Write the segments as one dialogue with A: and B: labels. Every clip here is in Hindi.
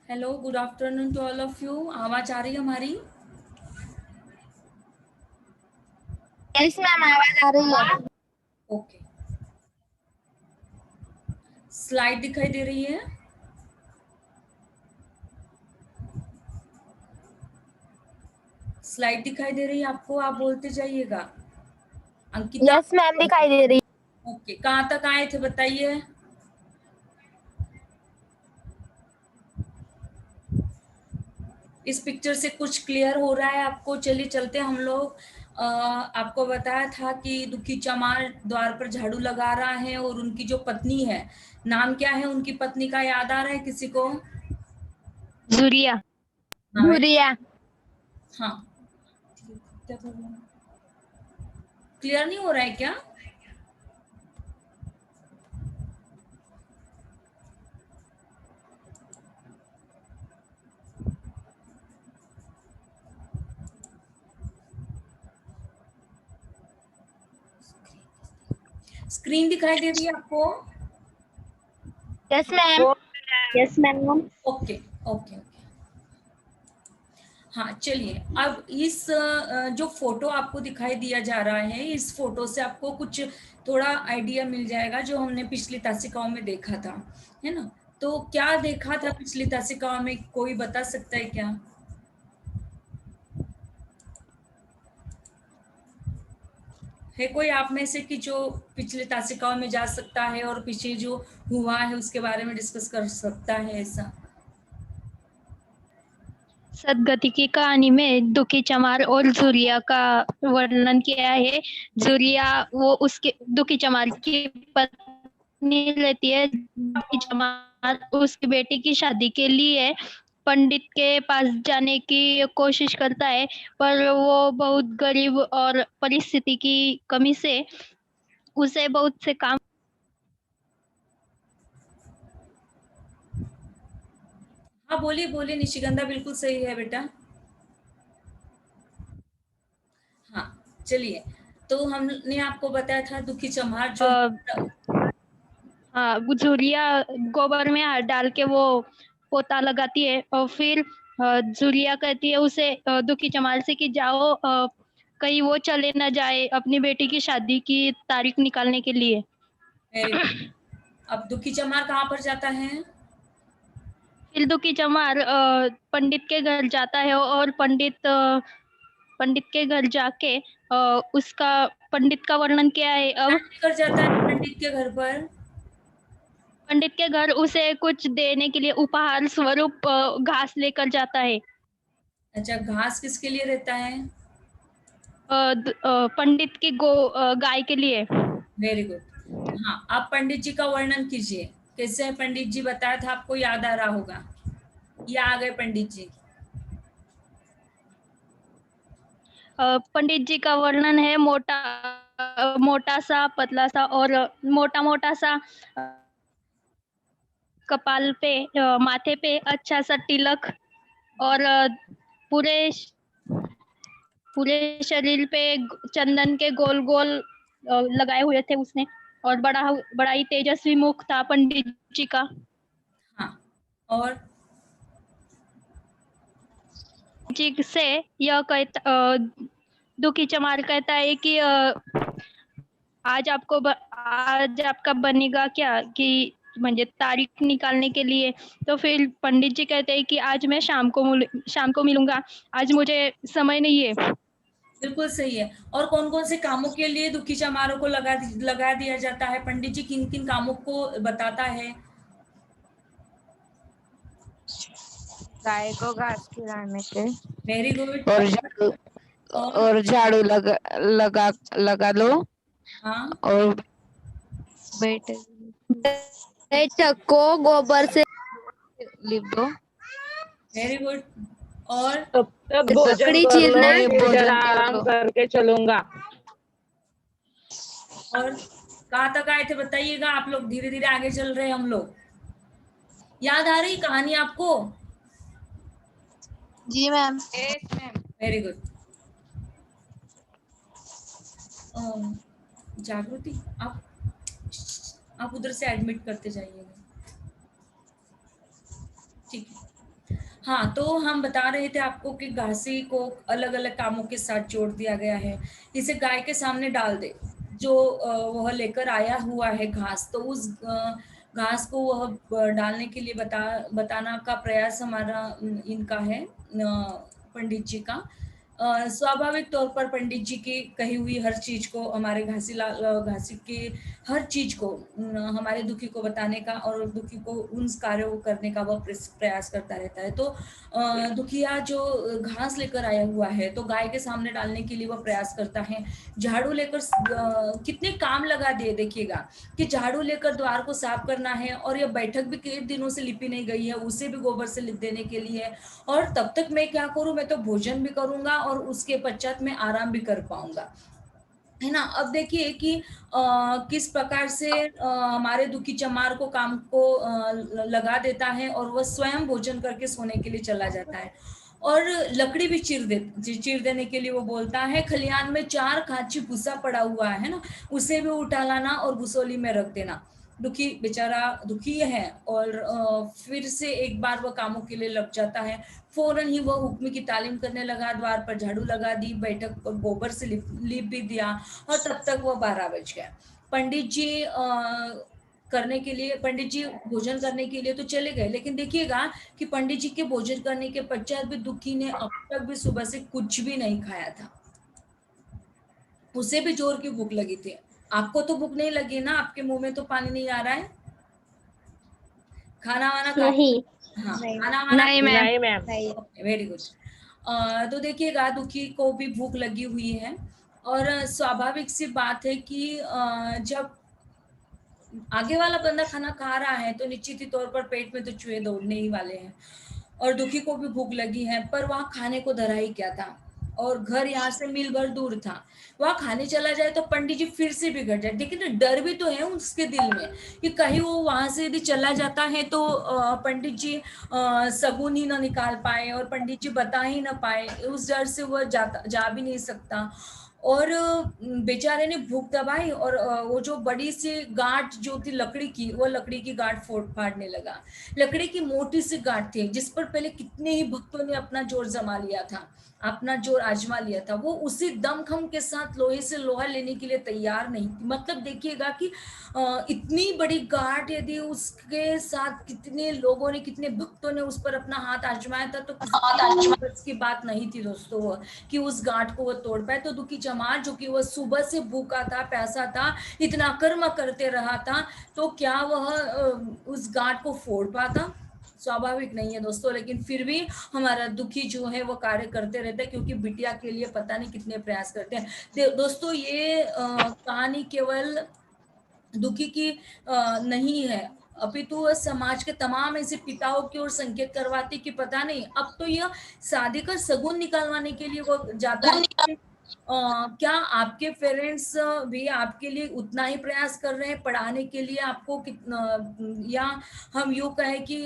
A: Hello, good afternoon to all of you. आवाज आ रही है हमारी?
B: यस मैम, आवाज आ रही है।
A: ओके। स्लाइड दिखाई दे रही है? स्लाइड दिखाई दे रही है आपको? आप बोलते जाइएगा। अंकिता?
B: यस मैम, दिखाई दे रही।
A: ओके, कहाँ तक आए थे बताइए। इस पिक्चर से कुछ क्लियर हो रहा है आपको? चलिए चलते हैं हम लोग। आपको बताया था कि दुखी चमार द्वार पर झाड़ू लगा रहा है और उनकी जो पत्नी है, नाम क्या है उनकी पत्नी का? याद आ रहा है किसी को?
B: झुरिया।
A: हाँ।
B: झुरिया।
A: हाँ, क्लियर नहीं हो रहा है क्या? स्क्रीन दिखाई दे रही है आपको?
B: Yes ma'am. Yes ma'am.
A: Okay okay okay. हाँ, चलिए अब इस जो फोटो आपको दिखाई दिया जा रहा है, इस फोटो से आपको कुछ थोड़ा आइडिया मिल जाएगा जो हमने पिछली तासिकाओं में देखा था, है ना? तो क्या देखा था पिछली तासिकाओं में, कोई बता सकता है क्या? है कोई आप में से कि जो पिछले तासिकाओं में जा सकता है और पीछे जो हुआ है उसके बारे में डिस्कस कर सकता है ऐसा?
B: सदगति की कहानी में दुखी चमार और झुरिया का वर्णन किया है। झुरिया वो उसके दुखी चमार की पत्नी रहती है। दुखी चमार उसकी बेटी की शादी के लिए पंडित के पास जाने की कोशिश करता है, पर वो बहुत गरीब और परिस्थिति की कमी से उसे बहुत से काम।
A: हाँ, बोलिए बोलिए निशिगंधा, बिल्कुल सही है बेटा। हाँ, चलिए। तो हमने आपको बताया था दुखी चमार जो
B: हाँ, झुरिया गोबर में हाथ डाल के वो पोता लगाती है और फिर झुरिया कहती है उसे, दुखी चमार से कि जाओ, कहीं वो चले ना जाए अपनी बेटी की शादी की तारीख निकालने के लिए।
A: Very good. अब दुखी चमार कहाँ पर जाता है?
B: फिर दुखी चमार पंडित के घर जाता है और पंडित के घर जाके उसका पंडित का वर्णन किया है।
A: क्या
B: अब
A: लेकर जाता है पंडित के घर पर?
B: पंडित के घर उसे कुछ देने के लिए उपहार स्वरूप घास लेकर जाता है।
A: अच्छा, घास किसके लिए रहता है?
B: पंडित की गाय के लिए।
A: Very good. हाँ, आप पंडित जी का वर्णन कीजिए। कैसे है पंडित जी? बताया था आपको, याद आ रहा होगा। ये आ गए पंडित जी।
B: पंडित जी का वर्णन है मोटा सा, पतला सा और मोटा मोटा सा, कपाल पे, माथे पे अच्छा सा तिलक और पूरे पूरे शरीर पे चंदन के गोल गोल लगाए हुए थे उसने। और बड़ा ही तेजस्वी मुख था पंडित जी का।
A: हाँ, और
B: जी से यह दुखी चमार कहता है कि आज आपका बनेगा क्या, कि म्हणजे तारीख निकालने के लिए। तो फिर पंडित जी कहते हैं कि आज मैं शाम को मिलूंगा, आज मुझे समय नहीं है।
A: बिल्कुल सही है। और कौन कौन से कामों के लिए दुखी चमारों को लगा दिया जाता है? पंडित जी किन किन कामों को बताता है?
C: गाय को घास खिलाने के,
A: वेरी गुड।
C: और झाड़ू
A: और
C: और झाड़ू लगा लगा लगा लो,
A: हाँ,
C: और बेटे
B: चक्को गोबर से
C: लिप दो,
A: वेरी गुड। और
D: तब तक भोजन
B: लकड़ी
D: कर लो,
B: चीरना।
C: और ये
D: फिर जरा
C: भोजन कर
D: आराम
C: लो।
D: करके चलूंगा।
A: और कहाँ तक आए थे बताइएगा आप लोग? धीरे धीरे आगे चल रहे हैं हम लोग। याद आ रही कहानी आपको?
B: जी ma'am.
C: Yes ma'am.
A: Very good. Jagriti, आप उधर से एडमिट करते जाइएगा, ठीक है? हाँ, तो हम बता रहे थे आपको कि घासी को अलग-अलग कामों के साथ जोड़ दिया गया है। इसे गाय के सामने डाल दे, जो वह लेकर आया हुआ है घास, तो उस घास को वह डालने के लिए बताना का प्रयास हमारा इनका है पंडित जी का। स्वाभाविक तौर पर पंडित जी की कही हुई हर चीज़ को हमारे घासी की हर चीज़ को हमारे दुखी को बताने का और दुखी को उन कार्यों को करने का वह प्रयास करता रहता है। तो दुखिया जो घास लेकर आया हुआ है तो गाय के सामने डालने के लिए वह प्रयास करता है। झाड़ू लेकर कितने काम लगा दिए, देखिएगा कि झाड़ू लेकर द्वार को साफ करना है और यह बैठक भी कई दिनों से लिपी नहीं गई है, उसे भी गोबर से लिप देने के लिए। और तब तक मैं क्या करूं, मैं तो भोजन भी करूंगा और उसके पश्चात मैं आराम भी कर पाऊंगा, है ना। अब देखिए कि किस प्रकार से हमारे दुखी चमार को काम को लगा देता है और वह स्वयं भोजन करके सोने के लिए चला जाता है। और लकड़ी भी चीर देने के लिए वो बोलता है, खलियान में 4 खांची भूसा पड़ा हुआ है ना, उसे भी उठा लाना और भूसोली में रख देना। दुखी बेचारा दुखी है और फिर से एक बार वह कामों के लिए लग जाता है। फौरन ही वह हुक्म की तालीम करने लगा, द्वार पर झाड़ू लगा दी, बैठक पर गोबर से लिप भी दिया और तब तक वह 12 बज गया। पंडित जी भोजन करने के लिए तो चले गए, लेकिन देखिएगा कि पंडित जी के भोजन करने के पश्चात भी दुखी ने अब तक भी सुबह से कुछ भी नहीं खाया था। उसे भी जोर की भूख लगी थी। आपको तो भूख नहीं लगी ना, आपके मुंह में तो पानी नहीं आ रहा है, खाना वाना खा?
B: नहीं
A: हाँ,
C: नहीं
A: खाना वाना
B: नहीं मैम
D: नहीं मैम।
C: नहीं
A: वेरी गुड। तो देखिएगा दुखी को भी भूख लगी हुई है और स्वाभाविक सी बात है कि जब आगे वाला बंदा खाना खा रहा है तो निश्चित ही तौर पर पेट में तो चूहे दौड़ने ही वाले हैं और दुखी को भी भूख लगी है, पर वहां खाने को धरा ही क्या था और घर यहाँ से मील भर दूर था। वहां खाने चला जाए तो पंडित जी फिर से बिगड़ जाए, लेकिन डर भी तो है उसके दिल में कि कहीं वो वहां से यदि चला जाता है तो पंडित जी सगुन ही ना निकाल पाए और पंडित जी बता ही ना पाए, उस डर से वह जा भी नहीं सकता। और बेचारे ने भूख दबाई और वो जो बड़ी सी गांठ जो थी लकड़ी की, वो लकड़ी की गांठ फाड़ने लगा। लकड़ी की मोटी सी गांठ थी जिस पर पहले कितने ही भक्तों ने अपना जोर जमा लिया था, अपना जोर आजमा लिया था। वो उसी दमखम के साथ लोहे से लोहा लेने के लिए तैयार नहीं थी। मतलब देखिएगा कि इतनी बड़ी गांठ यदि उसके साथ कितने लोगों ने, कितने भक्तों ने उस पर अपना हाथ आजमाया था, तो किसी बस की बात नहीं थी दोस्तों वो कि उस गांठ को वो तोड़ पाए। तो दुखी चमार जो कि वह सुबह से भूखा था, प्यासा था, इतना कर्म करते रहा था, तो क्या वह उस गांठ को फोड़ पाता? स्वाभाविक नहीं है दोस्तों। लेकिन फिर भी हमारा दुखी जो है वो कार्य करते रहते हैं, क्योंकि बिटिया के लिए पता नहीं कितने प्रयास करते हैं। दोस्तों ये कहानी केवल दुखी की नहीं है, अपितु वह समाज के तमाम ऐसे पिताओं की ओर संकेत करवाती कि पता नहीं अब तो यह शादी का शगुन निकालवाने के लिए वो जाता है। क्या आपके पेरेंट्स भी आपके लिए उतना ही प्रयास कर रहे हैं पढ़ाने के लिए आपको कितना, या हम यूँ कहें कि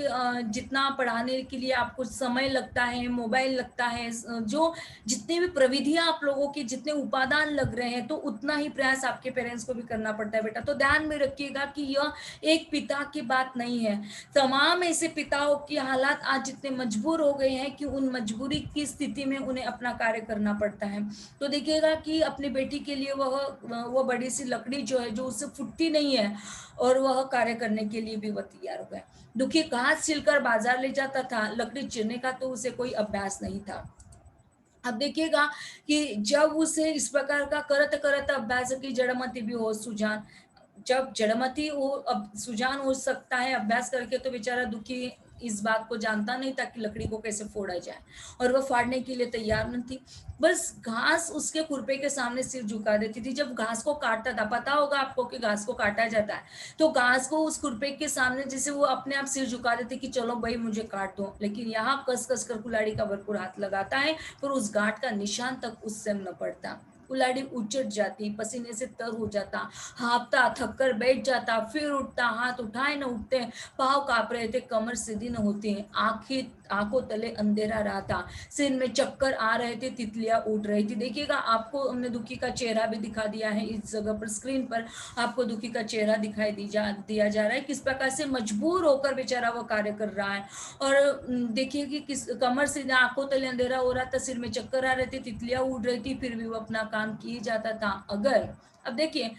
A: जितना पढ़ाने के लिए आपको समय लगता है, मोबाइल लगता है, जो जितने भी प्रविधियां आप लोगों की, जितने उपादान लग रहे हैं, तो उतना ही प्रयास आपके पेरेंट्स को भी करना पड़ता है बेटा। तो ध्यान में रखिएगा कि यह एक पिता की बात नहीं है। तमाम ऐसे पिताओं की हालात आज इतने मजबूर हो गए हैं कि उन मजबूरी की स्थिति में उन्हें अपना कार्य करना पड़ता है। तो देखिएगा कि अपनी बेटी के लिए वह बड़ी सी लकड़ी जो है, जो उससे फुटती नहीं है, और वह कार्य करने के लिए भी वह तैयार हो गया। दुखी घास छिलकर बाजार ले जाता था, लकड़ी चीरने का तो उसे कोई अभ्यास नहीं था। अब देखिएगा कि जब उसे इस प्रकार का करत करत अभ्यास की जड़मती भी हो सुजान, जब जड़मती हो, अब सुजान हो सकता है अभ्यास करके, तो बेचारा दुखी इस बात को जानता नहीं था कि लकड़ी को कैसे फोड़ा जाए, और वह फाड़ने के लिए तैयार न थी। बस घास उसके खुरपे के सामने सिर झुका देती थी। जब घास को काटता था, पता होगा आपको कि घास को काटा जाता है, तो घास को उस खुरपे के सामने जैसे वो अपने आप सिर झुका देती कि चलो भाई मुझे काट दो, लेकिन यहाँ कस कस कर कुल्हाड़ी का भरपूर हाथ लगाता है, पर उस गांठ का निशान तक उससे न पड़ता। कुल्हाड़ी उचट जाती, पसीने से तर हो जाता, हाँफता, थक कर बैठ जाता, फिर उठता, हाथ उठाए न उठते, पाँव काँप रहे थे, कमर सीधी न होती, आंखों तले अंधेरा रहा था, सिर में चक्कर आ रहे थे, तितलियां उड़ रही थी। देखिएगा, आपको हमने दुखी का चेहरा भी दिखा दिया है इस जगह पर, स्क्रीन पर आपको दुखी का चेहरा दिखाई दिया जा रहा है, किस प्रकार से मजबूर होकर बेचारा वो कार्य कर रहा है। और देखिए कि किस कमर से आंखों तले अंधेरा हो रहा था, सिर में चक्कर आ रहे थे, तितलियां उड़ रही थी, फिर भी वो अपना काम किए जाता था। अगर अब देखिए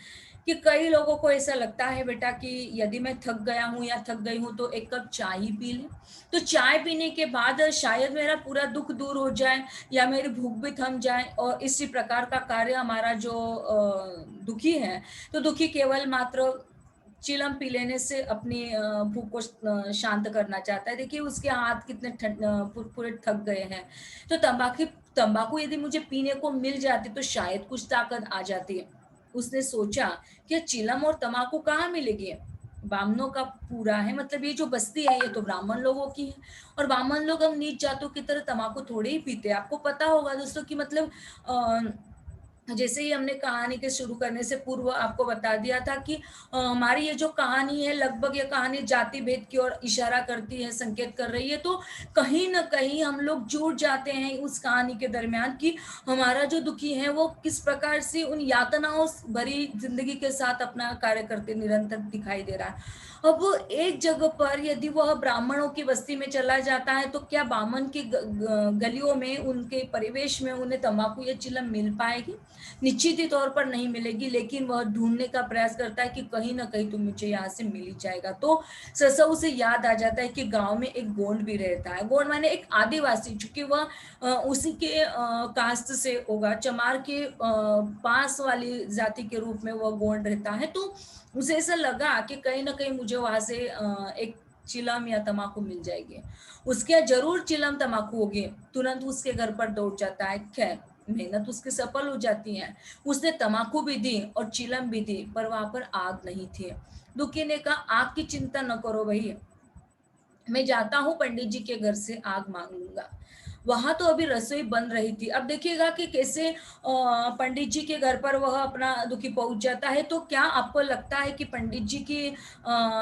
A: कि कई लोगों को ऐसा लगता है बेटा कि यदि मैं थक गया हूँ या थक गई हूँ तो एक कप चाय ही पी ले, तो चाय पीने के बाद शायद मेरा पूरा दुख दूर हो जाए या मेरी भूख भी थम जाए। और इसी प्रकार का कार्य हमारा जो दुखी है, तो दुखी केवल मात्र चिलम पी लेने से अपनी भूख को शांत करना चाहता है। देखिए उसके हाथ कितने पूरे थक गए हैं, तो तंबाकू यदि मुझे पीने को मिल जाती तो शायद कुछ ताकत आ जाती है। उसने सोचा कि चिलम और तंबाकू कहाँ मिलेगी, ब्राह्मणों का पूरा है, मतलब ये जो बस्ती है ये तो ब्राह्मण लोगों की है, और ब्राह्मण लोग हम नीच जातों की तरह तंबाकू थोड़े ही पीते हैं। आपको पता होगा दोस्तों कि मतलब जैसे ही हमने कहानी के शुरू करने से पूर्व आपको बता दिया था कि हमारी ये जो कहानी है, लगभग ये कहानी जाति भेद की ओर इशारा करती है, संकेत कर रही है। तो कहीं ना कहीं हम लोग जुड़ जाते हैं उस कहानी के दरमियान कि हमारा जो दुखी है वो किस प्रकार से उन यातनाओं भरी जिंदगी के साथ अपना कार्य करते निरंतर दिखाई दे रहा है। अब एक जगह पर यदि वह ब्राह्मणों की बस्ती में चला जाता है, तो क्या बामन की गलियों में, उनके परिवेश में उन्हें तंबाकू या चिलम मिल पाएगी? निश्चित ही तौर पर नहीं मिलेगी, लेकिन वह ढूंढने का प्रयास करता है कि कहीं ना कहीं तो मुझे यहाँ से मिल ही जाएगा। तो सरसा उसे याद आ जाता है कि गांव में एक गोंड भी रहता है। गोंड माने एक आदिवासी, चूंकि वह उसी के कास्ट से होगा, चमार के पास वाली जाति के रूप में वह गोंड रहता है। तो उसे ऐसा लगा कि कहीं ना कहीं मुझे वहां से एक चिलम या तमाकू मिल जाएगी, उसके यहाँ जरूर चिलम तमाकू होगी। तुरंत उसके घर पर दौड़ जाता है। खैर, मेहनत उसकी सफल हो जाती है, उसने तमाकू भी दी और चिलम भी दी, पर वहां पर आग नहीं थी। दुखी ने कहा, आग की चिंता न करो भाई, मैं जाता हूँ पंडित जी के घर से आग मांग लूंगा। वहां तो अभी रसोई बन रही थी। अब देखिएगा कि कैसे पंडित जी के घर पर वह अपना दुखी पहुंच जाता है। तो क्या आपको लगता है कि पंडित जी की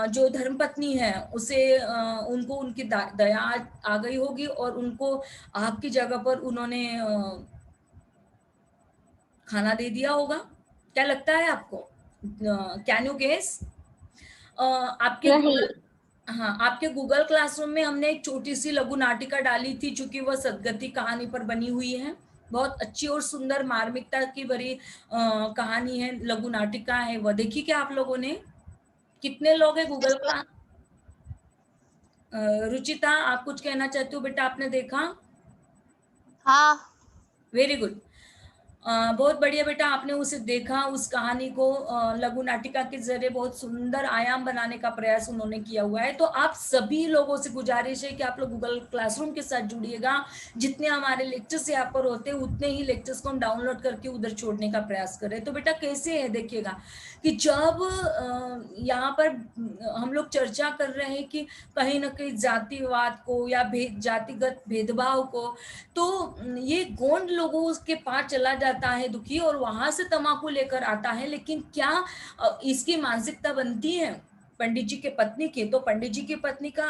A: जो धर्मपत्नी है उसे उनको उनकी दया आ गई होगी और उनको आग की जगह पर उन्होंने खाना दे दिया होगा? क्या लगता है आपको? Can you guess? आपके
B: नहीं।
A: गूगल, हाँ, आपके गूगल क्लासरूम में हमने एक छोटी सी लघु नाटिका डाली थी, चूंकि वह सदगति कहानी पर बनी हुई है। बहुत अच्छी और सुंदर मार्मिकता की भरी कहानी है, लघु नाटिका है वह। देखी क्या आप लोगों ने? कितने लोग हैं गूगल क्लास? रुचिता, आप कुछ कहना चाहते हो बेटा? आपने देखा?
C: हाँ।
A: Very good. बहुत बढ़िया बेटा, आपने उसे देखा, उस कहानी को लघु नाटिका के जरिए बहुत सुंदर आयाम बनाने का प्रयास उन्होंने किया हुआ है। तो आप सभी लोगों से गुजारिश है कि आप लोग गूगल क्लासरूम के साथ जुड़िएगा। जितने हमारे लेक्चर्स यहाँ पर होते हैं उतने ही लेक्चर्स को हम डाउनलोड करके उधर छोड़ने का प्रयास करें। तो बेटा कैसे है, देखिएगा कि जब यहाँ पर हम लोग चर्चा कर रहे हैं कि कहीं ना कहीं जातिवाद को या जातिगत भेदभाव को, तो ये गोंड लोगों के पास चला जाता है दुखी और वहां से तमाकू लेकर आता है। लेकिन क्या इसकी मानसिकता बनती है पंडित जी के पत्नी की? तो पंडित जी की पत्नी का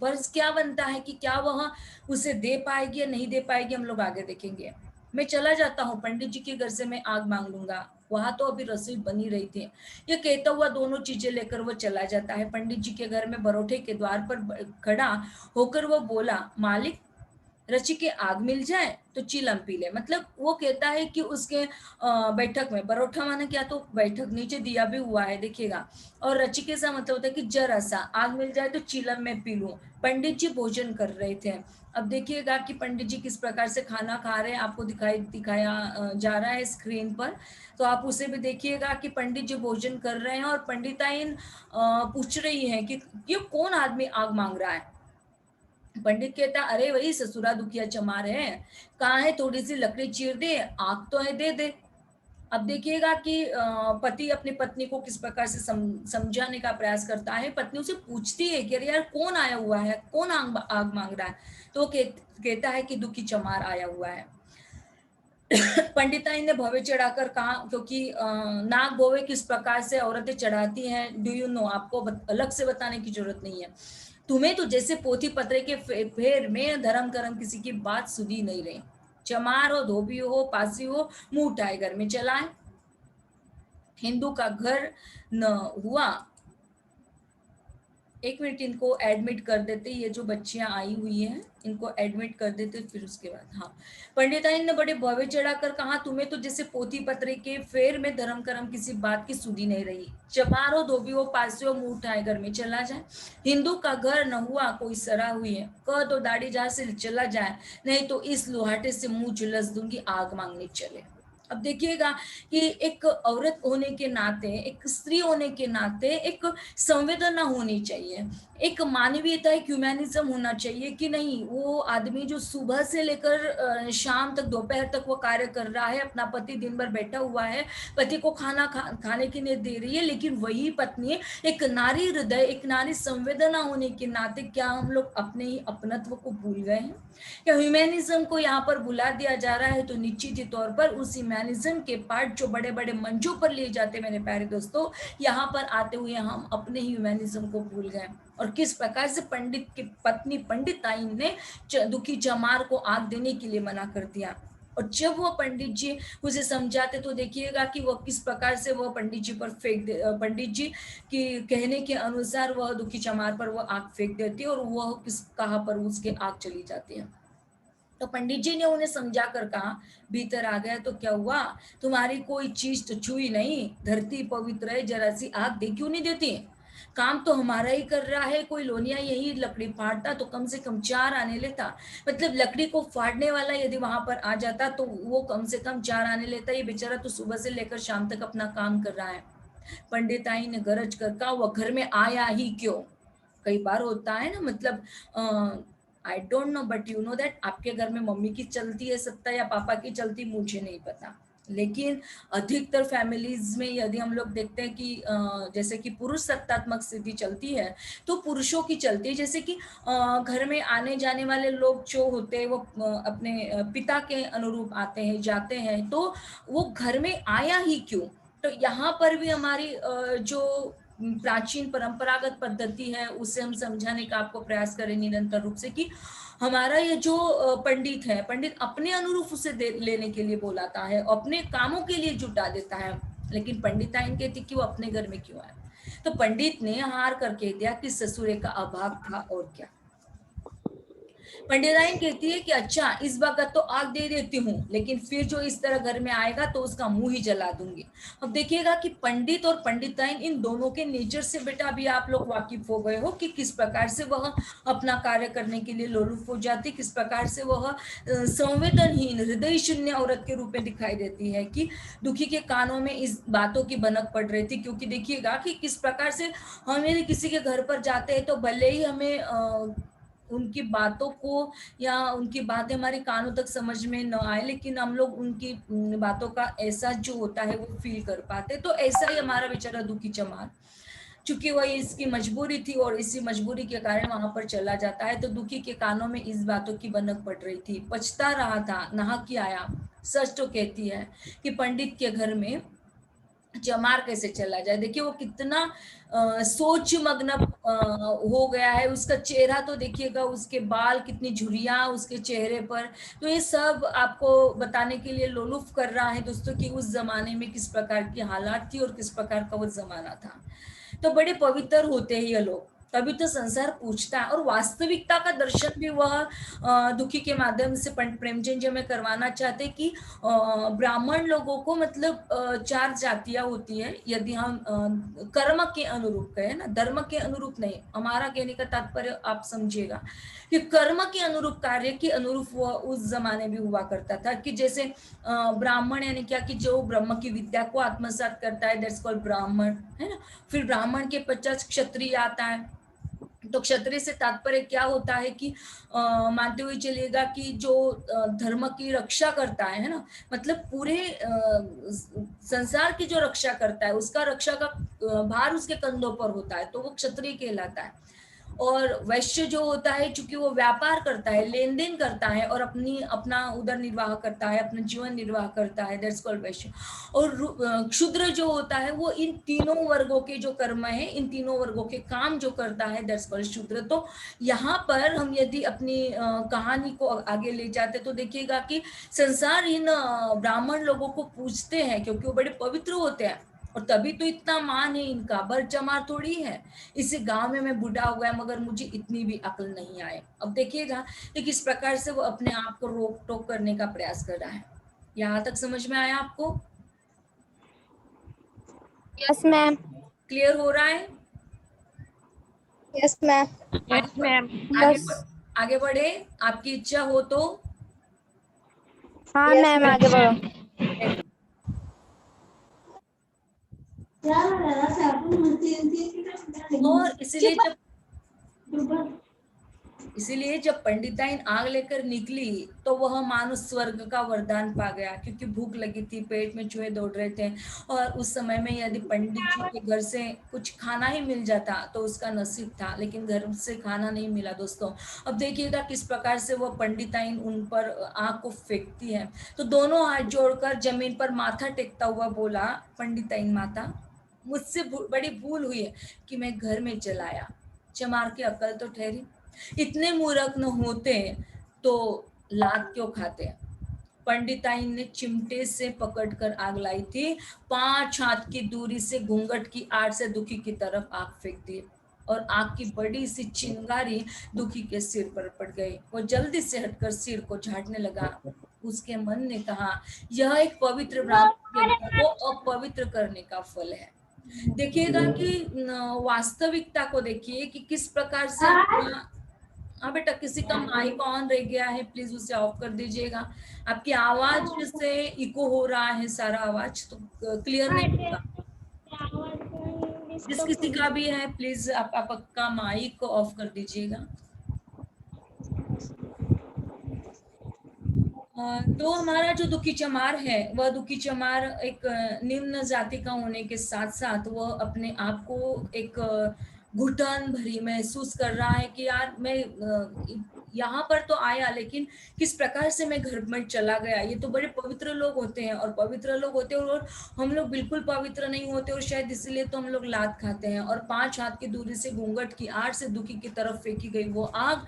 A: फर्ज क्या बनता है कि क्या वह उसे दे पाएगी या नहीं दे पाएगी, हम लोग आगे देखेंगे। मैं चला जाता हूँ पंडित जी के घर से, मैं आग मांग लूंगा। वहां तो अभी रसोई बनी रही थी। ये कहता हुआ दोनों चीजें लेकर वो चला जाता है पंडित जी के घर में। बरोठे के द्वार पर खड़ा होकर वो बोला, मालिक, रची के आग मिल जाए तो चिलम पी ले। मतलब वो कहता है कि उसके बैठक में, बरोठा माने क्या, तो बैठक, नीचे दिया भी हुआ है देखिएगा। और रची के सा मतलब होता है कि जरा सा आग मिल जाए तो चिलम में पी लूं। पंडित जी भोजन कर रहे थे। अब देखिएगा कि पंडित जी किस प्रकार से खाना खा रहे हैं, आपको दिखाया जा रहा है स्क्रीन पर। तो आप उसे भी देखिएगा कि पंडित जी भोजन कर रहे हैं और पंडिताइन पूछ रही है कि ये कौन आदमी आग मांग रहा है। पंडित कहता, अरे वही ससुरा दुखिया चमार है, कहाँ है, थोड़ी सी लकड़ी चीर दे, आग तो है, दे दे। अब देखिएगा कि पति अपनी पत्नी को किस प्रकार से समझाने का प्रयास करता है। पत्नी उसे पूछती है कि अरे यार कौन आया हुआ है, कौन आग मांग रहा है? तो कहता है कि दुखी चमार आया हुआ है। पंडिताई ने भवे चढ़ाकर कहा, क्योंकि नाग भवे किस प्रकार से औरतें चढ़ाती हैं, डू यू नो, आपको अलग से बताने की जरूरत नहीं है। तुम्हें तो जैसे पोथी पत्रे के फेर में धर्म करम किसी की बात सुधी नहीं रही। चमार हो, धोबी हो, पासी हो, मुंह उठाए घर में चलाए। हिंदू का घर न हुआ। एक मिनट, इनको एडमिट कर देते, ये जो बच्चियां आई हुई हैं इनको एडमिट कर देते, फिर उसके बाद। हाँ, पंडिताइन ने बड़े भव्य चढ़ाकर कहा, तुम्हें तो जैसे पोथी पत्रे के फेर में धर्म करम किसी बात की सुधी नहीं रही। चमार हो, धोबी हो, पासी हो, मुंह उठाए घर में चला जाए। हिंदू का घर न हुआ कोई सरा हुई है, कह तो दाढ़ी जहां से चला जाए, नहीं तो इस लोहाटे से मुंह झुलस दूंगी, आग मांगने चले। अब देखिएगा कि एक औरत होने के नाते, एक स्त्री होने के नाते एक संवेदना होनी चाहिए, एक मानवीयता, एक ह्यूमैनिज्म होना चाहिए कि नहीं, वो आदमी जो सुबह से लेकर शाम तक, दोपहर तक वो कार्य कर रहा है, अपना पति दिन भर बैठा हुआ है, पति को खाना खाने के लिए दे रही है, लेकिन वही पत्नी एक नारी हृदय, एक नारी संवेदना होने के नाते क्या हम लोग अपने ही अपनत्व को भूल गए हैं? क्या ह्यूमैनिज्म को यहाँ पर बुला दिया जा रहा है? तो निश्चित ही तौर पर उस ह्यूमैनिज्म के पार्ट जो बड़े बड़े मंचों पर लिए जाते, मेरे प्यारे दोस्तों, यहाँ पर आते हुए हम अपने ही ह्यूमैनिज्म को भूल गए। और किस प्रकार से पंडित की पत्नी पंडिताइन ने दुखी चमार को आग देने के लिए मना कर दिया। और जब वो पंडित जी उसे समझाते तो देखिएगा कि वो किस प्रकार से वह पंडित जी पर पंडित जी की कहने के अनुसार वह दुखी चमार पर वह आग फेंक देती है और वह किस कहाँ पर उसके आग चली जाती है। तो पंडित जी ने उन्हें समझा कर कहा, भीतर आ गया तो क्या हुआ, तुम्हारी कोई चीज तो छुई नहीं, धरती पवित्र है, जरा सी आग दे क्यों नहीं देती? काम तो हमारा ही कर रहा है, कोई लोनिया यही लकड़ी फाड़ता तो कम से कम 4 आने लेता। मतलब लकड़ी को फाड़ने वाला यदि वहां पर आ जाता तो वो कम से कम 4 आने लेता, ये बेचारा तो सुबह से लेकर शाम तक अपना काम कर रहा है। पंडिताई ने गरज कर कहा, वो घर में आया ही क्यों? कई बार होता है ना, मतलब I don't know but you know that, आपके घर में मम्मी की चलती है सत्ता या पापा की चलती, मुझे नहीं पता, लेकिन अधिकतर फैमिलीज में यदि हम लोग देखते हैं कि जैसे कि पुरुष सत्तात्मक स्थिति चलती है तो पुरुषों की चलती है। जैसे कि घर में आने जाने वाले लोग जो होते हैं वो अपने पिता के अनुरूप आते हैं जाते हैं, तो वो घर में आया ही क्यों? तो यहाँ पर भी हमारी जो प्राचीन परंपरागत पद्धति है उसे हम समझाने का आपको प्रयास करें निरंतर रूप से कि हमारा ये जो पंडित है, पंडित अपने अनुरूप उसे लेने के लिए बोलाता है, अपने कामों के लिए जुटा देता है, लेकिन पंडिताइन कहती कि वो अपने घर में क्यों आए? तो पंडित ने हार कर कह दिया कि ससुरे का अभाव था और क्या। पंडिताइन कहती है कि अच्छा इस वक्त तो आग दे देती हूँ, लेकिन फिर जो इस तरह घर में आएगा तो उसका मुंह ही जला दूंगी। अब देखिएगा कि पंडित और पंडिताइन इन दोनों के नेचर से बेटा अभी आप लोग वाकिफ हो गए हो कि किस प्रकार से वह अपना कार्य करने के लिए लोलुप हो जाती, किस प्रकार से वह संवेदनहीन हृदय शून्य औरत के रूप में दिखाई देती है कि दुखी के कानों में इस बातों की बनक पड़ रही थी। क्योंकि देखिएगा कि किस प्रकार से हम यदि किसी के घर पर जाते हैं तो भले ही हमें उनकी बातों को या उनकी बातें हमारे कानों तक समझ में न आए, लेकिन हम लोग उनकी बातों का एहसास जो होता है वो फील कर पाते। तो ऐसा ही हमारा बेचारा दुखी चमार, चूंकि वही इसकी मजबूरी थी और इसी मजबूरी के कारण वहां पर चला जाता है, तो दुखी के कानों में इस बातों की बनक पड़ रही थी, पछता रहा था, नहा के आया। सच तो कहती है कि पंडित के घर में चमार कैसे चला जाए। देखिए वो कितना सोच मग्न हो गया है, उसका चेहरा तो देखिएगा, उसके बाल कितनी झुर्रियां उसके चेहरे पर। तो ये सब आपको बताने के लिए लोलुप कर रहा है दोस्तों कि उस जमाने में किस प्रकार की हालात थी और किस प्रकार का वो जमाना था। तो बड़े पवित्र होते हैं ये लोग, तभी तो संसार पूछता है। और वास्तविकता का दर्शन भी वह दुखी के माध्यम से पंडित प्रेमचंद जी में करवाना चाहते कि ब्राह्मण लोगों को मतलब 4 जातियां होती है, यदि हम कर्म के अनुरूप कहें ना, धर्म के अनुरूप नहीं। हमारा कहने का तात्पर्य आप समझिएगा कि कर्म के अनुरूप, कार्य के अनुरूप वह उस जमाने भी हुआ करता था कि जैसे ब्राह्मण यानी क्या कि जो ब्रह्म की विद्या को आत्मसात करता है, दैट्स कॉल्ड ब्राह्मण, है ना। फिर ब्राह्मण के पश्चात क्षत्रिय आता है। तो क्षत्रिय से तात्पर्य क्या होता है कि मानते हुए चलिएगा कि जो धर्म की रक्षा करता है ना, मतलब पूरे संसार की जो रक्षा करता है, उसका रक्षा का भार उसके कंधों पर होता है, तो वो क्षत्रिय कहलाता है। और वैश्य जो होता है, चूंकि वो व्यापार करता है, लेन देन करता है और अपना उदर निर्वाह करता है, अपना जीवन निर्वाह करता है, दैट्स कॉल्ड वैश्य। और क्षुद्र जो होता है वो इन तीनों वर्गों के जो कर्म है, इन तीनों वर्गों के काम जो करता है, दैट्स कॉल्ड शूद्र। तो यहाँ पर हम यदि अपनी कहानी को आगे ले जाते तो देखिएगा कि संसार इन ब्राह्मण लोगों को पूजते हैं क्योंकि वो बड़े पवित्र होते हैं, और तभी तो इतना मान है इनका, बर चमार थोड़ी है। इसी गांव में मैं बूढ़ा हो गया मगर मुझे इतनी भी अकल नहीं आए। अब देखिएगा कि किस प्रकार से वो अपने आप को रोक टोक करने का प्रयास कर रहा है। यहाँ तक समझ में आया आपको?
C: Yes ma'am.
A: क्लियर हो रहा है?
C: Yes ma'am.
D: Yes ma'am.
A: आगे बढ़े, आपकी इच्छा हो तो।
C: हाँ मैम, आगे बढ़ो।
A: और इसीलिए जब पंडिताइन आग लेकर निकली तो वह मानुष स्वर्ग का वरदान पा गया, क्योंकि भूख लगी थी, पेट में चूहे दौड़ रहे थे, और उस समय में यदि पंडित जी के घर से कुछ खाना ही मिल जाता तो उसका नसीब था, लेकिन घर से खाना नहीं मिला दोस्तों। अब देखिएगा किस प्रकार से वह पंडिताइन उन पर आग को फेंकती है। तो दोनों हाथ जोड़कर जमीन पर माथा टेकता हुआ बोला, पंडिताइन माता, मुझसे बड़ी भूल हुई है कि मैं घर में चलाया, चमार की अकल तो ठहरी। इतने मूर्ख न होते तो लात क्यों खाते? पंडिताइन ने चिमटे से पकड़कर आग लाई थी, 5 हाथ की दूरी से घूंघट की आड़ से दुखी की तरफ आग फेंक दी, और आग की बड़ी सी चिंगारी दुखी के सिर पर पड़ गई। वो जल्दी से हटकर सिर को झाड़ने लगा। उसके मन ने कहा, यह एक पवित्र ब्राह्मण के घर को अपवित्र करने का फल है। देखिएगा कि वास्तविकता को देखिए कि किस प्रकार से हाँ बेटा, किसी का माइक ऑन रह गया है, प्लीज उसे ऑफ कर दीजिएगा। आपकी आवाज से इको हो रहा है सारा आवाज, तो क्लियर नहीं होगा। जिस किसी का भी है प्लीज आप आपका माइक को ऑफ कर दीजिएगा। तो हमारा जो दुखी चमार है, वह दुखी चमार एक निम्न जाति का होने के साथ साथ वह अपने आप को एक घुटन भरी महसूस कर रहा है कि यार मैं यहाँ पर तो आया, लेकिन किस प्रकार से मैं घर में चला गया। ये तो बड़े पवित्र लोग होते हैं, और पवित्र लोग होते हैं, और हम लोग बिल्कुल पवित्र नहीं होते, और शायद इसलिए तो हम लोग लात खाते हैं। और 5 हाथ की दूरी से घूंघट की आड़ से दुखी की तरफ फेंकी गई वो आग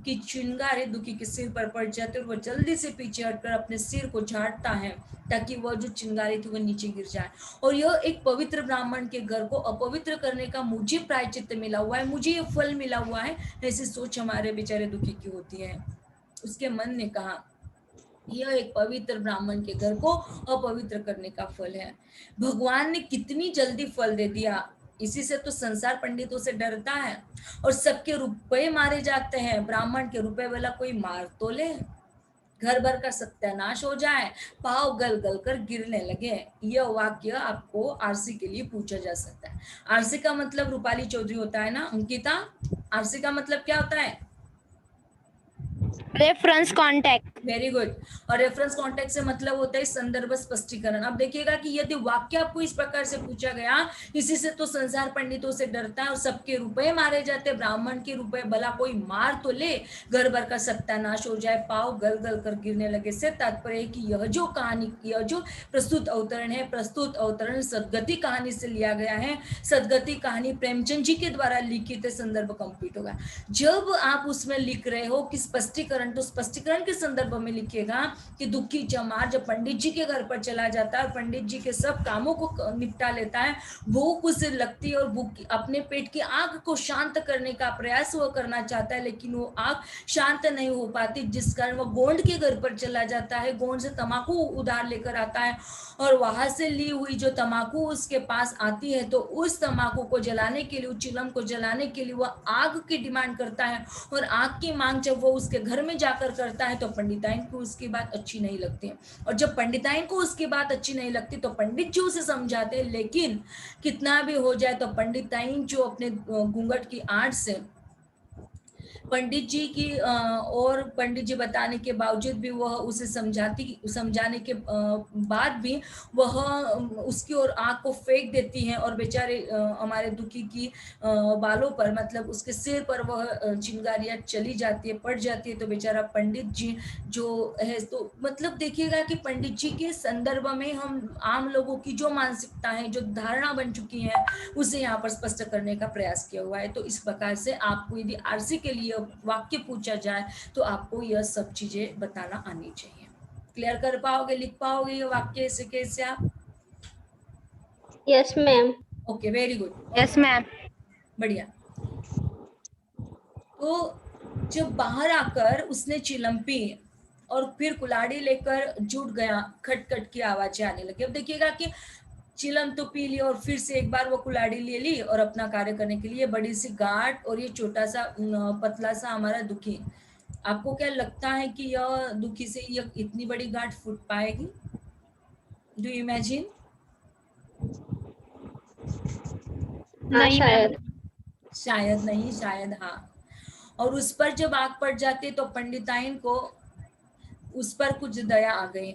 A: की चिंगारी दुखी के सिर पर पड़ जाती, और वो जल्दी से पीछे हटकर अपने सिर को झाड़ता है ताकि वह जो चिंगारी थी वो नीचे गिर जाए। और यह एक पवित्र ब्राह्मण के घर को अपवित्र करने का मुझे प्रायश्चित मिला हुआ है, मुझे ये फल मिला हुआ है। ऐसी सोच हमारे बेचारे दुखी की होती है। उसके मन ने कहा, यह एक पवित्र ब्राह्मण के घर को अपवित्र करने का फल है। भगवान ने कितनी जल्दी फल दे दिया। इसी से तो संसार पंडितों से डरता है, और सबके रुपए मारे जाते हैं। ब्राह्मण के रुपए वाला कोई मार तो ले, घर भर का सत्यानाश हो जाए, पाव गल गल कर गिरने लगे। यह वाक्य आपको आरसी के लिए पूछा जा सकता है। आरसी का मतलब रूपाली चौधरी होता है ना अंकिता? आरसी का मतलब क्या होता है?
C: Reference contact.
A: Very good. और रेफरेंस कॉन्टेक्ट से मतलब होता है संदर्भ स्पष्टीकरण। अब देखिएगा कि यदि वाक्य आपको इस प्रकार से पूछा गया, इसी से तो संसार पंडितों से डरता है और सबके रुपए मारे जाते, ब्राह्मण के रुपए भला कोई मार तो ले, घर भर का सत्यानाश हो जाए, पाव गल गल कर गिरने लगे। से तात्पर्य है कि यह जो कहानी, यह जो प्रस्तुत अवतरण है, प्रस्तुत अवतरण सदगति कहानी से लिया गया है। सदगति कहानी प्रेमचंद जी के द्वारा लिखित है, संदर्भ कंप्लीट होगा। जब आप उसमें लिख रहे हो कि स्पष्टीकरण, तो स्पष्टीकरण के संदर्भ में लिखिएगा कि दुखी चमार जब पंडित जी के घर पर चला जाता है और पंडित जी के सब कामों को निपटा लेता है, भूख उसे लगती है और भूख अपने पेट की आग को शांत करने का प्रयास वो करना चाहता है, लेकिन वो आग शांत नहीं हो पाती, जिस कारण वो गोंड के घर पर चला जाता है। गोंड से तमाकू उधार लेकर आता है, और वहां से ली हुई जो तमाकू उसके पास आती है, तो उस तमाकू को जलाने के लिए, उस चिलम को जलाने के लिए वह आग की डिमांड करता है। और आग की मांग जब वो उसके घर में जाकर करता है तो पंडिताइन को उसकी बात अच्छी नहीं लगती है। और जब पंडिताइन को उसकी बात अच्छी नहीं लगती तो पंडित जी उसे समझाते हैं, लेकिन कितना भी हो जाए तो पंडिताइन जो अपने घूंघट की आड़ से पंडित जी की और पंडित जी बताने के बावजूद भी वह उसे समझाने के बाद भी वह उसकी ओर आंख को फेंक देती है और बेचारे हमारे दुखी की बालों पर, मतलब उसके सिर पर वह चिंगारियां चली जाती है, पड़ जाती है। तो बेचारा पंडित जी जो है, तो मतलब देखिएगा कि पंडित जी के संदर्भ में हम आम लोगों की जो मानसिकता है, जो धारणा बन चुकी है, उसे यहाँ पर स्पष्ट करने का प्रयास किया हुआ है। तो इस प्रकार से आपको यदि आरसी के लिए वाक्य पूछा जाए तो आपको यह सब चीजें बताना आनी चाहिए। क्लियर कर पाओगे, लिख पाओगे ये वाक्य ऐसे कैसे आप?
E: Yes ma'am.
A: Okay, very good,
C: yes ma'am.
A: बढ़िया। तो जब बाहर आकर उसने चिलम पी और फिर कुल्हाड़ी लेकर जुट गया, खटखट की आवाजें आने लगी। अब देखिएगा कि चिलम तो पी ली और फिर से एक बार वो कुल्हाड़ी ले ली और अपना कार्य करने के लिए बड़ी सी गांठ और ये छोटा सा पतला सा हमारा दुखी, आपको क्या लगता है कि यह दुखी से यह इतनी बड़ी गांठ फूट पाएगी? Do you imagine?
B: नहीं मैम।
A: शायद नहीं, शायद हाँ। और उस पर जब आग पड़ जाती तो पंडिताइन को उस पर कुछ दया आ गई।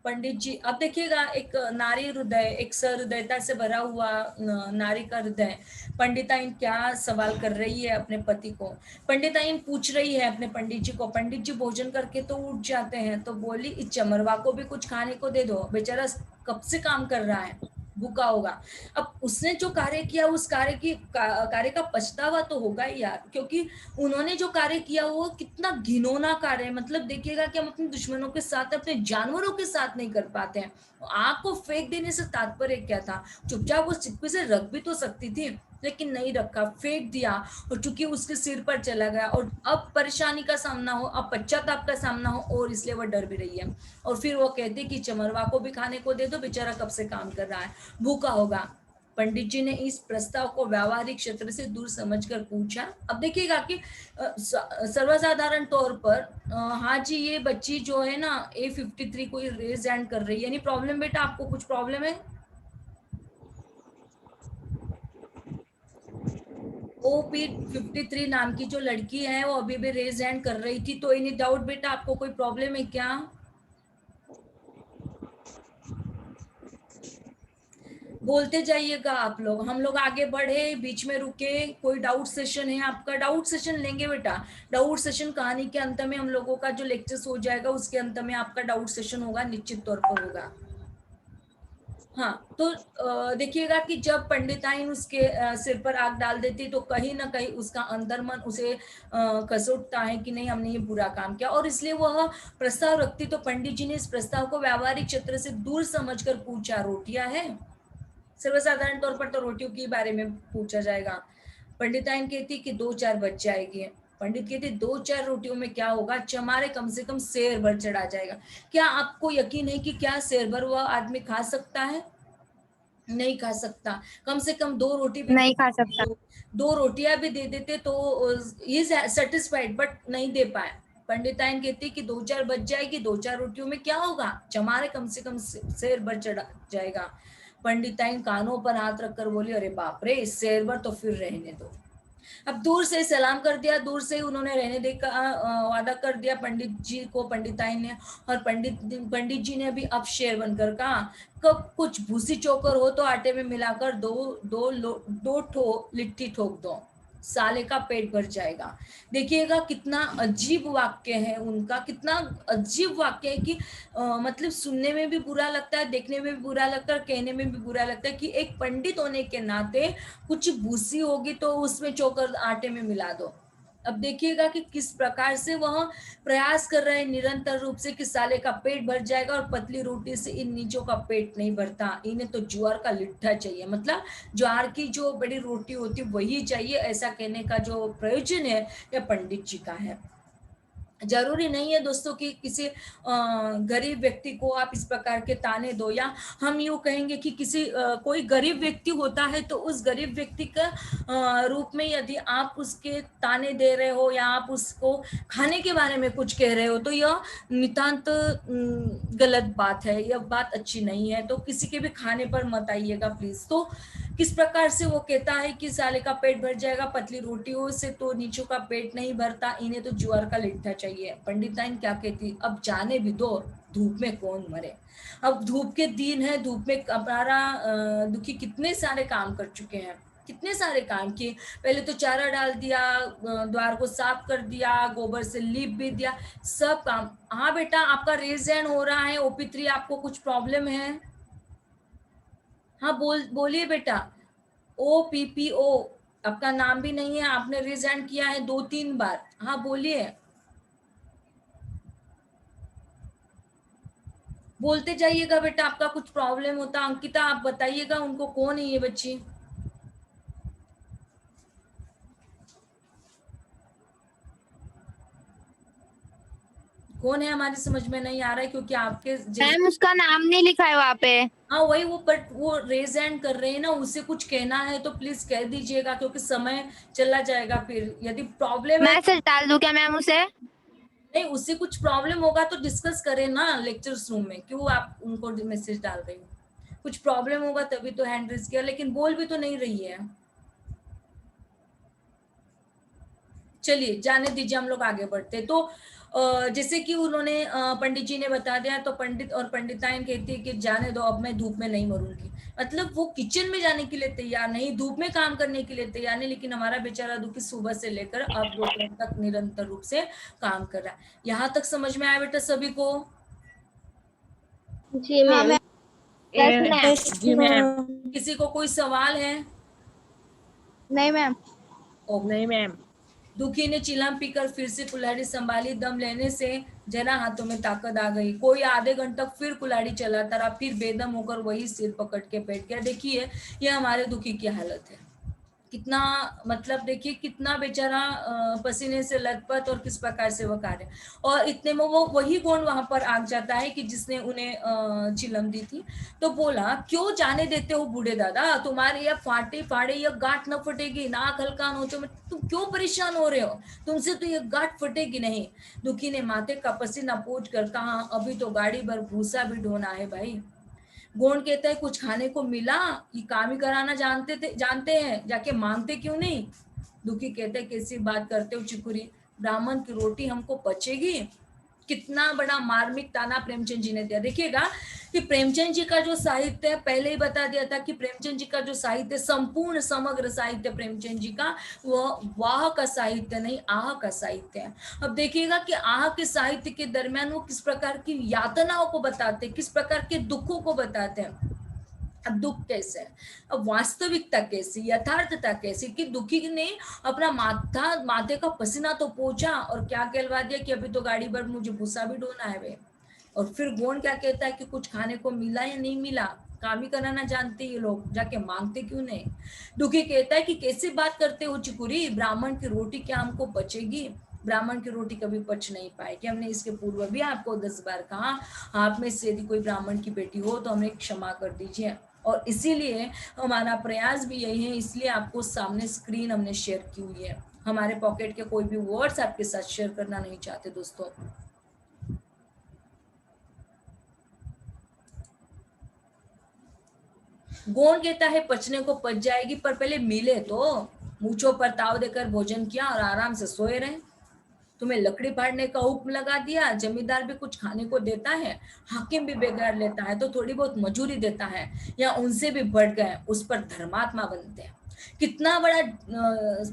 A: पंडित जी, अब देखिएगा एक नारी हृदय, एक सहृदयता से भरा हुआ नारी का हृदय, पंडिताइन क्या सवाल कर रही है अपने पति को। पंडिताइन पूछ रही है अपने पंडित जी को, पंडित जी भोजन करके तो उठ जाते हैं, तो बोली इस चमरवा को भी कुछ खाने को दे दो, बेचारा कब से काम कर रहा है, भूखा होगा। अब उसने जो कार्य किया उस कार्य का पछतावा तो होगा ही यार, क्योंकि उन्होंने जो कार्य किया वो कितना घिनौना कार्य है। मतलब देखिएगा कि हम अपने दुश्मनों के साथ, अपने जानवरों के साथ नहीं कर पाते हैं। आग को फेंक देने से तात्पर्य क्या था? चुपचाप वो सिक्के से रख भी तो सकती थी, लेकिन नहीं रखा, फेंक दिया। और चूंकि उसके सिर पर चला गया और अब परेशानी का सामना हो, अब पश्चाताप का सामना हो, और इसलिए वह डर भी रही है। और फिर वो कहते कि चमरवा को भी खाने को दे दो, बेचारा कब से काम कर रहा है, भूखा होगा। पंडित जी ने इस प्रस्ताव को व्यावहारिक क्षेत्र से दूर समझकर पूछा। अब देखिएगा कि सर्वसाधारण तौर पर हाँ जी, ये बच्ची जो है ना A53 को रेज हैंड कर रही है, यानी प्रॉब्लम बेटा, आपको कुछ प्रॉब्लम है? OP53 नाम की जो लड़की है वो अभी भी रेज हैंड कर रही थी, तो एनी डाउट बेटा, आपको कोई प्रॉब्लम है क्या? बोलते जाइएगा आप लोग, हम लोग आगे बढ़े, बीच में रुके, कोई डाउट सेशन है आपका? डाउट सेशन लेंगे बेटा। डाउट सेशन कहानी के अंत में हम लोगों का जो लेक्चर्स हो जाएगा उसके अंत में आपका डाउट सेशन होगा, निश्चित तौर पर होगा। हाँ, तो देखिएगा कि जब पंडिताइन उसके सिर पर आग डाल देती तो कहीं ना कहीं उसका अंतर्मन उसे कसोटता है कि नहीं, हमने ये बुरा काम किया, और इसलिए वह प्रस्ताव रखती। तो पंडित जी ने इस प्रस्ताव को व्यावहारिक क्षेत्र से दूर समझकर पूछा, रोटियां है? सर्वसाधारण तौर पर तो रोटियों के बारे में पूछा जाएगा। पंडिताइन कहती कि 2-4 बच जाएगी। पंडित कहते 2-4 रोटियों में क्या होगा, चमारे कम से कम सेर भर चढ़ा जाएगा। क्या आपको यकीन है कि क्या सेर भर वह आदमी खा सकता है? नहीं खा सकता। कम से कम 2 रोटी भी
C: नहीं खा सकता।
A: 2 रोटियां भी दे देते तो इज सेटिस्फाइड, बट नहीं दे पाए। पंडिताइन कहती कि 2-4 बच जाएगी, 2-4 रोटियों में क्या होगा, चमारे कम से कम शेर भर चढ़ा जाएगा। पंडिताइन कानों पर हाथ रखकर बोली, अरे बाप रे, शेर भर तो फिर रहने दो। अब दूर से सलाम कर दिया, दूर से उन्होंने रहने दे का वादा कर दिया पंडित जी को, पंडिताइन ने। और पंडित जी ने भी अब शेर बनकर कहा, कब कुछ भूसी चोकर हो तो आटे में मिलाकर दो ठो लिट्टी ठोक दो, साले का पेट भर जाएगा। देखिएगा कितना अजीब वाक्य है उनका, कितना अजीब वाक्य है कि मतलब सुनने में भी बुरा लगता है, देखने में भी बुरा लगता है, कहने में भी बुरा लगता है कि एक पंडित होने के नाते कुछ भूसी होगी तो उसमें चोकर आटे में मिला दो। अब देखिएगा कि किस प्रकार से वह प्रयास कर रहे हैं निरंतर रूप से कि साले का पेट भर जाएगा, और पतली रोटी से इन नीचों का पेट नहीं भरता, इन्हें तो ज्वार का लिट्ठा चाहिए, मतलब ज्वार की जो बड़ी रोटी होती है वही चाहिए, ऐसा कहने का जो प्रयोजन है यह पंडित जी का है। जरूरी नहीं है दोस्तों कि किसी गरीब व्यक्ति को आप इस प्रकार के ताने दो, या हम यूं कहेंगे कि किसी कोई गरीब व्यक्ति होता है तो उस गरीब व्यक्ति का रूप में यदि आप उसके ताने दे रहे हो या आप उसको खाने के बारे में कुछ कह रहे हो तो यह नितांत गलत बात है, यह बात अच्छी नहीं है। तो किसी के भी खाने पर मत आइएगा प्लीज। तो किस प्रकार से वो कहता है कि साले का पेट भर जाएगा, पतली रोटियों से तो नीचों का पेट नहीं भरता, इन्हें तो ज्वार का लिट्ठा चाहिए। पंडिताइन क्या कहती, अब जाने भी दो, धूप में कौन मरे। अब धूप के दिन है, धूप में हमारा दुखी कितने सारे काम कर चुके हैं, कितने सारे काम किए। पहले तो चारा डाल दिया, द्वार को साफ कर दिया, गोबर से लीप भी दिया, सब काम। हाँ बेटा, आपका रेज हैंड हो रहा है। OP3, आपको कुछ प्रॉब्लम है? हाँ बोलिए बेटा। OPPO, आपका नाम भी नहीं है, आपने रेज हैंड किया है 2-3 बार। हाँ बोलिए, बोलते जाइएगा बेटा, आपका कुछ प्रॉब्लम होता। अंकिता, आप बताइएगा उनको, कौन है ये बच्ची? कौन है, हमारी समझ में नहीं आ रहा है, क्योंकि आपके
C: मैम उसका नाम नहीं लिखा है वहाँ पे।
A: हाँ वही, वो रेज हैंड कर रहे हैं ना, उससे कुछ कहना है तो प्लीज कह दीजिएगा, क्योंकि समय चला जाएगा। फिर यदि प्रॉब्लम है,
C: मैसेज डाल दूं क्या मैम उसे?
A: नहीं, उससे कुछ प्रॉब्लम होगा तो डिस्कस करें ना लेक्चर्स रूम में, क्यों आप उनको मैसेज डाल रही हो? कुछ प्रॉब्लम होगा तभी तो हैंड रेज किया, लेकिन बोल भी तो नहीं रही है। चलिए जाने दीजिए, हम लोग आगे बढ़ते। तो जैसे कि उन्होंने पंडित जी ने बता दिया, तो पंडित और पंडिताइन कहती है कि जाने दो, अब मैं धूप में नहीं मरूंगी। मतलब वो किचन में जाने के लिए तैयार नहीं, धूप में काम करने के लिए तैयार नहीं, लेकिन हमारा बेचारा दुखी सुबह से लेकर अब दोपहर तक निरंतर रूप से काम कर रहा है। यहाँ तक समझ में आया बेटा सभी को?
E: जी मैम।
D: जी मैम।
A: किसी को कोई सवाल है?
C: नहीं मैम।
D: नहीं मैम।
A: दुखी ने चिलम पीकर फिर से कुल्हाड़ी संभाली। दम लेने से जरा हाथों में ताकत आ गई। कोई आधे घंटे तक फिर कुल्हाड़ी चलाता रहा, फिर बेदम होकर वही सिर पकड़ के बैठ गया। देखिए ये हमारे दुखी की हालत है, कितना, मतलब देखिए कितना बेचारा पसीने से लथपथ और किस प्रकार से वो कार्य। और इतने में वो वही गुण वहां पर आ जाता है कि जिसने उन्हें चिलम दी थी। तो बोला, क्यों जाने देते हो बूढ़े दादा, तुम्हारे यह फाटे फाड़े यह गांठ न फटेगी, नाक हल्का नोचो में तुम क्यों परेशान हो रहे हो, तुमसे तो यह गांठ फटेगी नहीं। दुखी ने माथे का पसीना पोंछ कर कहा, अभी तो गाड़ी भर भूसा भी ढोना है भाई। गोंड कहता है, कुछ खाने को मिला, ये काम ही कराना जानते हैं, जाके मांगते क्यों नहीं। दुखी कहते हैं, कैसी बात करते हो चिकुरी, ब्राह्मण की रोटी हमको पचेगी। कितना बड़ा मार्मिक ताना प्रेमचंद जी ने दिया। देखिएगा कि प्रेमचंद जी का जो साहित्य है, पहले ही बता दिया था कि प्रेमचंद जी का जो साहित्य, संपूर्ण समग्र साहित्य प्रेमचंद जी का, वह वाह का साहित्य नहीं, आह का साहित्य है। अब देखिएगा कि आह के साहित्य के दरमियान वो किस प्रकार की यातनाओं को बताते, किस प्रकार के दुखों को बताते हैं। अब दुख कैसे है, अब वास्तविकता कैसी, यथार्थता कैसी, कि दुखी ने अपना माथे का पसीना तो पोंछा और क्या कहलवा दिया कि अभी तो गाड़ी भर मुझे भूसा भी ढोना है वे। और फिर गोंड क्या कहता है कि कुछ खाने को मिला या नहीं मिला, काम ही कराना जानते ये लोग, जाके मांगते क्यों नहीं। दुखी कहता है कि कैसे बात करते हो चिकुरी, ब्राह्मण की रोटी क्या हमको बचेगी, ब्राह्मण की रोटी कभी पच नहीं पाएगी। हमने इसके पूर्व भी आपको 10 बार कहा, आप में से यदि कोई ब्राह्मण की बेटी हो तो हमें क्षमा कर दीजिए। और इसीलिए हमारा प्रयास भी यही है, इसलिए आपको सामने स्क्रीन हमने शेयर की हुई है। हमारे पॉकेट के कोई भी वर्ड्स आपके साथ शेयर करना नहीं चाहते दोस्तों। गोंड कहता है, पचने को पच जाएगी, पर पहले मिले तो। मूंछों पर ताव देकर भोजन किया और आराम से सोए रहे। तुम्हें लकड़ी फाड़ने का हुक्म लगा दिया, जमींदार भी कुछ खाने को देता है, हाकिम भी बेगार लेता है तो थोड़ी बहुत मजूरी देता है, या उनसे भी बढ़ गए उस पर धर्मात्मा बनते हैं। कितना बड़ा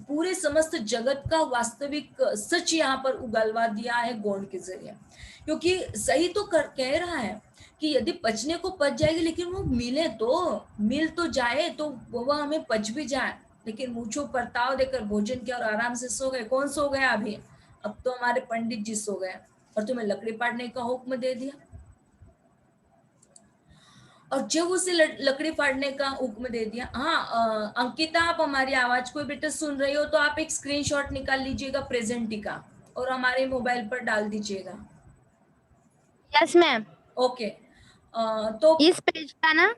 A: पूरे समस्त जगत का वास्तविक सच यहाँ पर उगलवा दिया है गोंड के जरिए। क्योंकि सही तो कह रहा है कि यदि पचने को पच जाएगी, लेकिन वो मिल तो जाए, तो वह हमें पच भी जाए। लेकिन मूंछों पर ताव देकर भोजन किया और आराम से सो गए। कौन सो गया अभी? अब तो हमारे पंडित जी सो गए और तुम्हें लकड़ी फाड़ने का हुक्म दे दिया। और जब उसे लकड़ी फाड़ने का हुक्म दे दिया। हाँ अंकिता, आप हमारी आवाज को बेटा सुन रही हो तो आप एक स्क्रीनशॉट निकाल लीजिएगा प्रेजेंटी का और हमारे मोबाइल पर डाल दीजिएगा।
C: Yes ma'am.
A: ओके, तो
C: इस पेज का ना?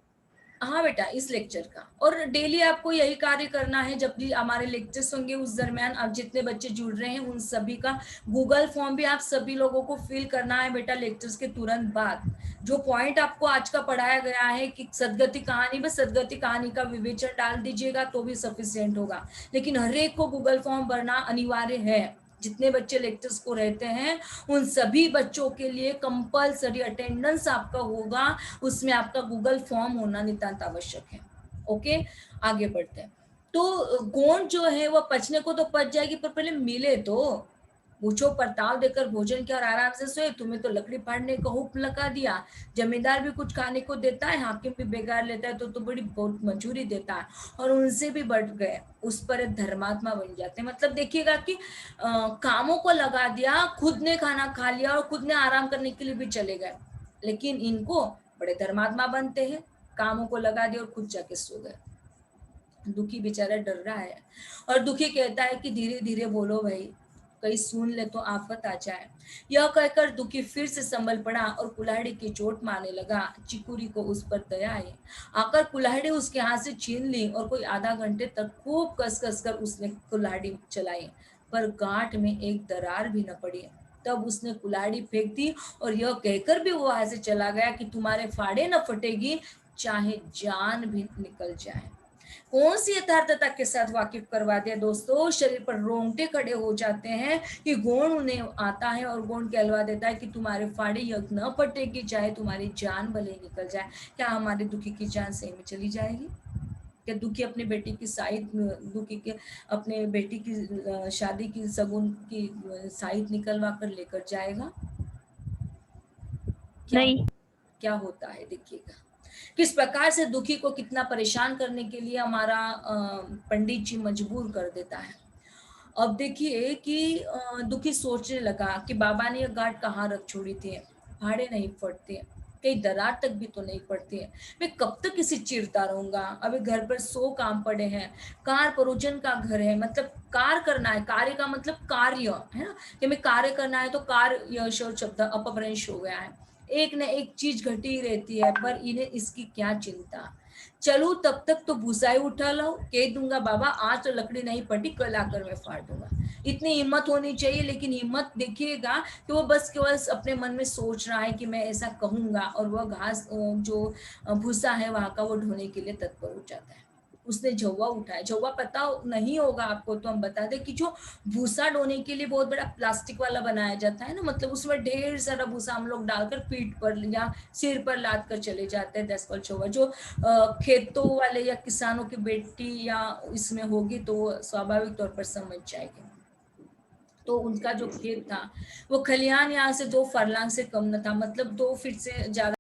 A: हाँ बेटा, इस लेक्चर का, और डेली आपको यही कार्य करना है। जब भी हमारे लेक्चर्स होंगे उस दरमियान आप जितने बच्चे जुड़ रहे हैं उन सभी का गूगल फॉर्म भी आप सभी लोगों को फिल करना है बेटा। लेक्चर्स के तुरंत बाद जो पॉइंट आपको आज का पढ़ाया गया है कि सदगति कहानी, बस सदगति कहानी का विवेचन डाल दीजिएगा तो भी सफिशिएंट होगा, लेकिन हर एक को गूगल फॉर्म भरना अनिवार्य है। जितने बच्चे लेक्चर्स को रहते हैं उन सभी बच्चों के लिए कंपलसरी अटेंडेंस आपका होगा, उसमें आपका गूगल फॉर्म होना नितांत आवश्यक है। ओके, आगे बढ़ते हैं। तो गोंद जो है वो पचने को तो पच जाएगी, पर पहले मिले तो पूछो। परताव देकर भोजन किया और आराम से सोए, तुम्हें तो लकड़ी फाड़ने का हुक्म लगा दिया। जमींदार भी कुछ खाने को देता है, हाकिम भी बेगार लेता है तो बड़ी बहुत मजूरी देता है, और उनसे भी बढ़ गए, उस पर एक धर्मात्मा बन जाते हैं। मतलब देखिएगा कि कामों को लगा दिया, खुद ने खाना खा लिया और खुद ने आराम करने के लिए भी चले गए, लेकिन इनको बड़े धर्मात्मा बनते हैं, कामों को लगा दिया और खुद जाके सो गए। दुखी बेचारा डर रहा है, और दुखी कहता है कि धीरे धीरे बोलो भाई, कहीं सुन ले तो आफत आ जाए। यह कहकर दुखी फिर से संभल पड़ा और कुल्हाड़ी की चोट मारने लगा। चिकुरी को उस पर दया आई, आकर कुल्हाड़ी उसके हाथ से छीन ली और कोई आधा घंटे तक खूब कस कस कर उसने कुल्हाड़ी चलाई, पर गांठ में एक दरार भी न पड़ी। तब उसने कुल्हाड़ी फेंक दी और यह कहकर भी वो वहां से चला गया कि तुम्हारे फाड़े न फटेगी, चाहे जान भी निकल जाए। कौन सी यथार्थता के साथ वाकिफ करवा दिया दोस्तों, शरीर पर रोंगटे खड़े हो जाते हैं कि गोंड उन्हें आता है और गोंड कहलवा देता है कि तुम्हारे फाड़े यज्ञ न फटेगी, चाहे तुम्हारी जान भले निकल जाए। क्या हमारे दुखी की जान सही में चली जाएगी? क्या दुखी अपने बेटी की साइड, दुखी के अपने बेटी की शादी की सगुन की साइड निकलवा कर लेकर जाएगा?
B: नहीं।
A: क्या होता है देखिएगा, किस प्रकार से दुखी को कितना परेशान करने के लिए हमारा पंडित जी मजबूर कर देता है। अब देखिए कि दुखी सोचने लगा कि बाबा ने यह गांठ कहाँ रख छोड़ी थी, फाड़े नहीं फटते, कहीं दरार तक भी तो नहीं पड़ती है, मैं कब तक इसे चीरता रहूंगा। अभी घर पर 100 काम पड़े हैं, कार परोजन का घर है, मतलब कार करना है, कार्य का मतलब कार्य है ना, कि मैं कार्य करना है तो कार्य शब्द अपभ्रंश हो गया है। एक न एक चीज घटी रहती है, पर इन्हें इसकी क्या चिंता। चलू तब तक तो भूसाई उठा लो, कह दूंगा बाबा आज तो लकड़ी नहीं पटी, कल आकर मैं फाड़ दूंगा। इतनी हिम्मत होनी चाहिए, लेकिन हिम्मत देखिएगा कि वो बस केवल अपने मन में सोच रहा है कि मैं ऐसा कहूंगा, और वह घास जो भूसा है वहां का वो ढोने के लिए तत्पर हो जाता है। उसने झौवा उठाया, झौवा पता नहीं होगा आपको तो हम बता दें कि जो भूसा ढोने के लिए बहुत बड़ा प्लास्टिक वाला बनाया जाता है ना, मतलब उसमें ढेर सारा भूसा हम लोग डालकर पीठ पर या सिर पर लाद कर चले जाते हैं। दसवाल झौवा जो खेतों वाले या किसानों की बेटी या इसमें होगी तो स्वाभाविक तौर पर समझ जाएगी। तो उनका जो खेत था वो खलिहान यहाँ से 2 फरलांग से कम न था, मतलब 2 फीट से ज्यादा